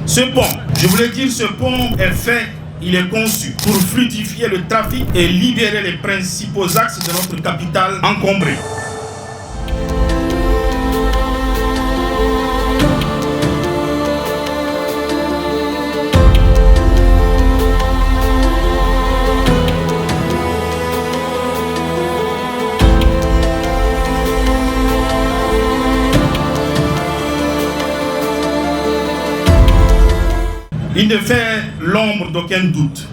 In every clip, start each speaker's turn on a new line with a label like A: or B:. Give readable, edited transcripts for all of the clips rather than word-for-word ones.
A: Ce pont, je voulais dire, ce pont est fait, il est conçu pour fluidifier le trafic et libérer les principaux axes de notre capitale encombrée. Il ne fait l'ombre d'aucun doute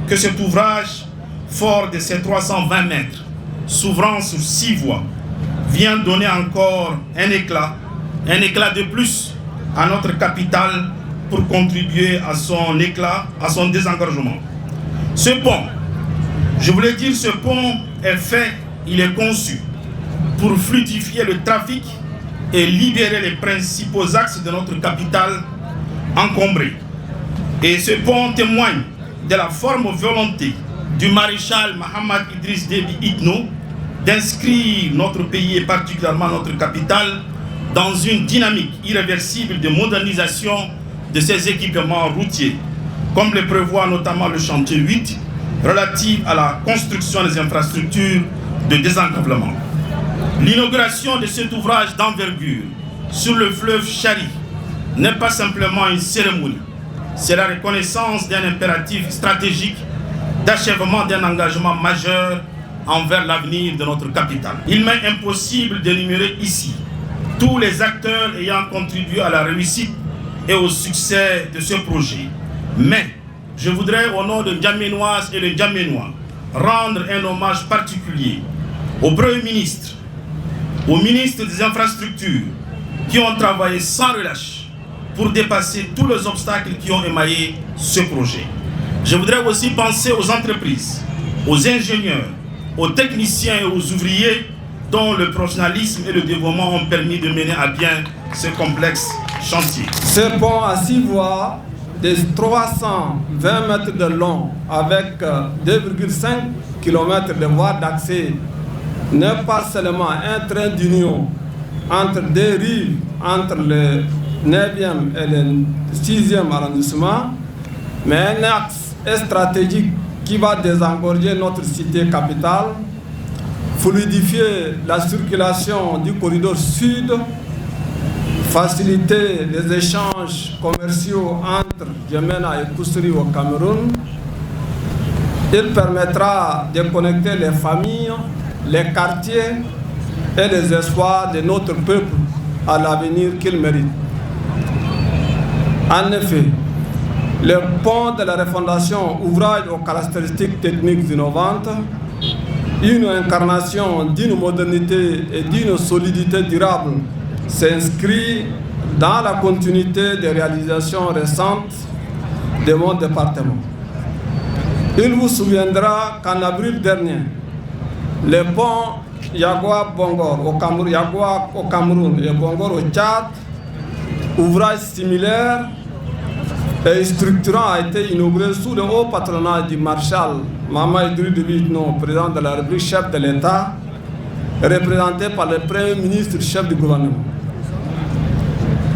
A: que cet ouvrage, fort de ses 320 mètres, s'ouvrant sur 6 voies, vient donner encore un éclat de plus à notre capitale pour contribuer à son éclat, à son désengorgement. Ce pont, je voulais dire, ce pont est fait, il est conçu pour fluidifier le trafic et libérer les principaux axes de notre capitale encombrée. Et ce pont témoigne de la forme volonté du maréchal Mohamed Idriss Déby Itno d'inscrire notre pays et particulièrement notre capitale dans une dynamique irréversible de modernisation de ses équipements routiers, comme le prévoit notamment le chantier 8 relatif à la construction des infrastructures de désenclavement. L'inauguration de cet ouvrage d'envergure sur le fleuve Chari n'est pas simplement une cérémonie. C'est la reconnaissance d'un impératif stratégique d'achèvement d'un engagement majeur envers l'avenir de notre capitale. Il m'est impossible d'énumérer ici tous les acteurs ayant contribué à la réussite et au succès de ce projet. Mais je voudrais, au nom de N'Djaménoises et de N'Djaménois, rendre un hommage particulier au Premier ministre, aux ministres des Infrastructures qui ont travaillé sans relâche pour dépasser tous les obstacles qui ont émaillé ce projet. Je voudrais aussi penser aux entreprises, aux ingénieurs, aux techniciens et aux ouvriers dont le professionnalisme et le dévouement ont permis de mener à bien ce complexe chantier.
B: Ce pont à 6 voies de 320 mètres de long avec 2,5 km de voies d'accès n'est pas seulement un train d'union entre deux rives, entre le 9e et le 6e arrondissement, mais un axe stratégique qui va désengorger notre cité capitale, fluidifier la circulation du corridor sud, faciliter les échanges commerciaux entre Djamena et Koussouri au Cameroun. Il permettra de connecter les familles, les quartiers et les espoirs de notre peuple à l'avenir qu'il mérite. En effet, le pont de la refondation, ouvrage aux caractéristiques techniques innovantes, une incarnation d'une modernité et d'une solidité durable, s'inscrit dans la continuité des réalisations récentes de mon département. Il vous souviendra qu'en avril dernier, le pont Yagoua-Bongor au Cameroun et Bongor au Tchad, ouvrage similaire et structurant, a été inauguré sous le haut patronage du maréchal Mohamed Idriss Déby Itno, président de la République, chef de l'État, représenté par le Premier ministre, chef du gouvernement.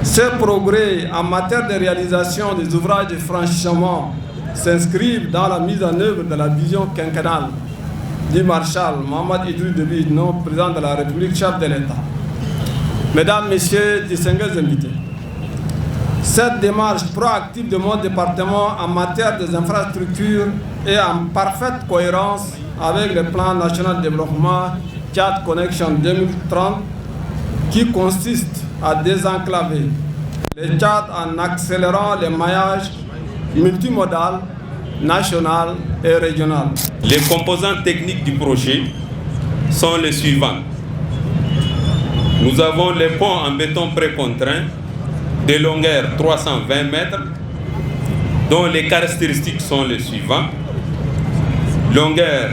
B: Ces progrès en matière de réalisation des ouvrages de franchissement s'inscrivent dans la mise en œuvre de la vision quinquennale du maréchal Mohamed Idriss Déby Itno, président de la République, chef de l'État. Mesdames, Messieurs, distingués invités, cette démarche proactive de mon département en matière des infrastructures est en parfaite cohérence avec le plan national de développement Tchad Connection 2030 qui consiste à désenclaver le Tchad en accélérant le maillage multimodal, national et régional.
C: Les composants techniques du projet sont les suivants. Nous avons les ponts en béton précontraint de longueur 320 mètres, dont les caractéristiques sont les suivantes. Longueur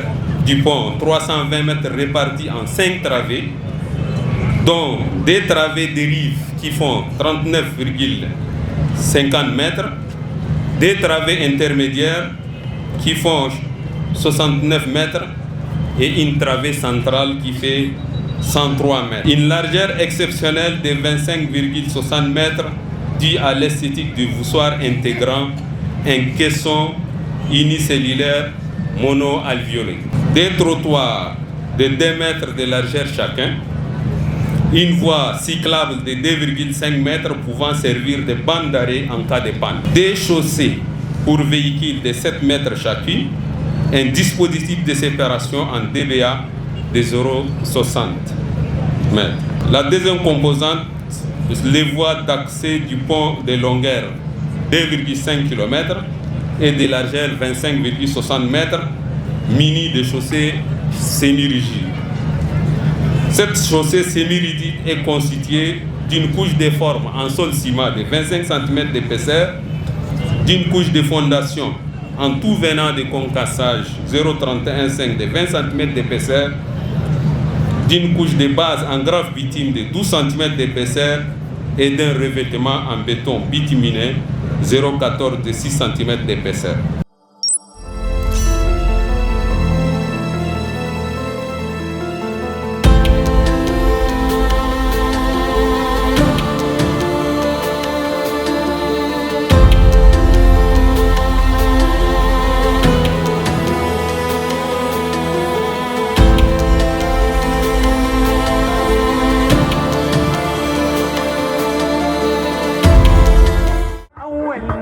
C: du pont 320 mètres répartis en 5 travées, dont des travées de rive qui font 39,50 mètres, des travées intermédiaires qui font 69 mètres et une travée centrale qui fait 103 mètres. Une largeur exceptionnelle de 25,60 mètres dû à l'esthétique du voussoir intégrant un caisson unicellulaire mono-alvéolé. Des trottoirs de 2 mètres de largeur chacun, une voie cyclable de 2,5 mètres pouvant servir de bande d'arrêt en cas de panne. Des chaussées pour véhicules de 7 mètres chacune, un dispositif de séparation en DBA de 0,60 mètres. La deuxième composante, les voies d'accès du pont de longueur 2,5 km et de largeur 25,60 mètres, munies de chaussées semi-rigides. Cette chaussée semi-rigide est constituée d'une couche de forme en sol ciment de 25 cm d'épaisseur, d'une couche de fondation en tout venant de concassage 0,315 de 20 cm d'épaisseur, d'une couche de base en grave bitume de 12 cm d'épaisseur et d'un revêtement en béton bituminé 0,14 de 6 cm d'épaisseur.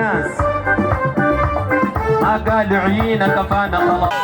D: الناس ما قالوا عيينا كفانا خلاص.